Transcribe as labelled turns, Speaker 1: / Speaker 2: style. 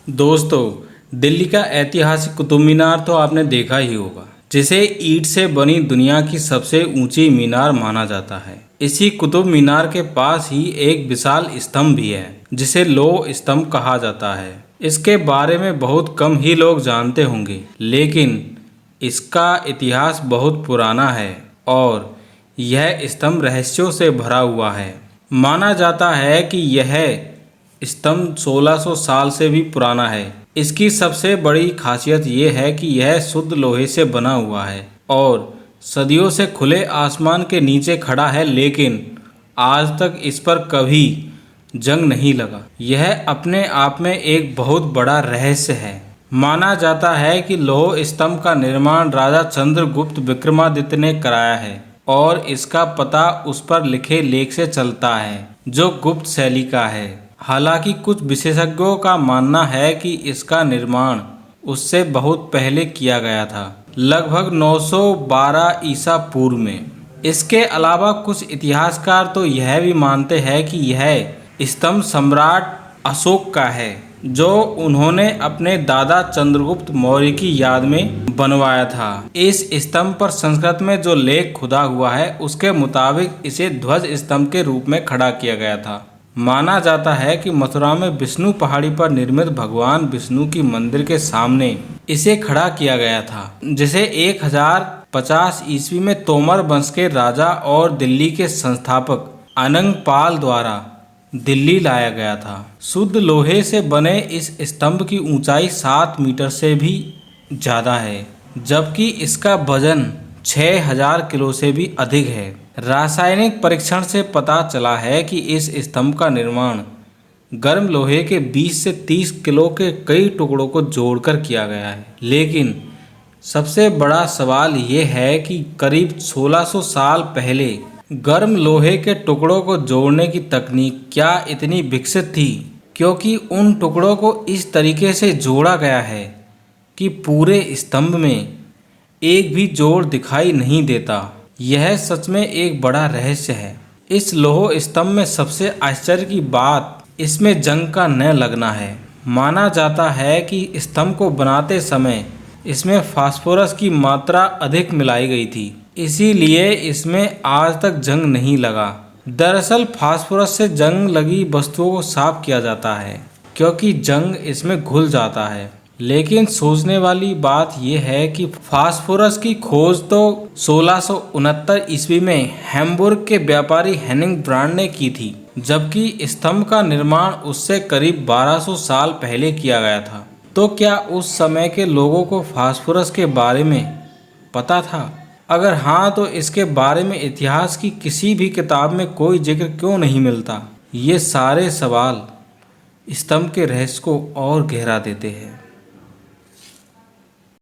Speaker 1: दोस्तों, दिल्ली का ऐतिहासिक कुतुब मीनार तो आपने देखा ही होगा, जिसे ईंट से बनी दुनिया की सबसे ऊंची मीनार माना जाता है। इसी कुतुब मीनार के पास ही एक विशाल स्तंभ भी है, जिसे लोह स्तंभ कहा जाता है। इसके बारे में बहुत कम ही लोग जानते होंगे, लेकिन इसका इतिहास बहुत पुराना है और यह स्तंभ रहस्यों से भरा हुआ है। माना जाता है कि यह स्तंभ 1600 साल से भी पुराना है। इसकी सबसे बड़ी खासियत यह है कि यह शुद्ध लोहे से बना हुआ है और सदियों से खुले आसमान के नीचे खड़ा है, लेकिन आज तक इस पर कभी जंग नहीं लगा। यह अपने आप में एक बहुत बड़ा रहस्य है। माना जाता है कि लौह स्तंभ का निर्माण राजा चंद्रगुप्त विक्रमादित्य ने कराया है और इसका पता उस पर लिखे लेख से चलता है, जो गुप्त शैली का है। हालांकि कुछ विशेषज्ञों का मानना है कि इसका निर्माण उससे बहुत पहले किया गया था, लगभग 912 ईसा पूर्व में। इसके अलावा कुछ इतिहासकार तो यह भी मानते हैं कि यह स्तंभ सम्राट अशोक का है, जो उन्होंने अपने दादा चंद्रगुप्त मौर्य की याद में बनवाया था। इस स्तंभ पर संस्कृत में जो लेख खुदा हुआ है, उसके मुताबिक इसे ध्वज स्तंभ के रूप में खड़ा किया गया था। माना जाता है कि मथुरा में विष्णु पहाड़ी पर निर्मित भगवान विष्णु की मंदिर के सामने इसे खड़ा किया गया था, जिसे 1050 ईस्वी में तोमर वंश के राजा और दिल्ली के संस्थापक अनंग पाल द्वारा दिल्ली लाया गया था। शुद्ध लोहे से बने इस स्तंभ की ऊंचाई 7 मीटर से भी ज़्यादा है, जबकि इसका वजन 6000 किलो से भी अधिक है। रासायनिक परीक्षण से पता चला है कि इस स्तंभ का निर्माण गर्म लोहे के 20 से 30 किलो के कई टुकड़ों को जोड़कर किया गया है। लेकिन सबसे बड़ा सवाल ये है कि करीब 1600 साल पहले गर्म लोहे के टुकड़ों को जोड़ने की तकनीक क्या इतनी विकसित थी, क्योंकि उन टुकड़ों को इस तरीके से जोड़ा गया है कि पूरे स्तंभ में एक भी जोड़ दिखाई नहीं देता। यह सच में एक बड़ा रहस्य है। इस लौह स्तंभ में सबसे आश्चर्य की बात इसमें जंग का न लगना है। माना जाता है कि स्तंभ को बनाते समय इसमें फास्फोरस की मात्रा अधिक मिलाई गई थी, इसीलिए इसमें आज तक जंग नहीं लगा। दरअसल फास्फोरस से जंग लगी वस्तुओं को साफ किया जाता है, क्योंकि जंग इसमें घुल जाता है। लेकिन सोचने वाली बात यह है कि फास्फोरस की खोज तो 1669 ईस्वी में हैम्बुर्ग के व्यापारी हेनिंग ब्रांड ने की थी, जबकि स्तंभ का निर्माण उससे करीब 1200 साल पहले किया गया था। तो क्या उस समय के लोगों को फास्फोरस के बारे में पता था? अगर हाँ, तो इसके बारे में इतिहास की किसी भी किताब में कोई जिक्र क्यों नहीं मिलता? ये सारे सवाल स्तंभ के रहस्य को और गहरा देते हैं।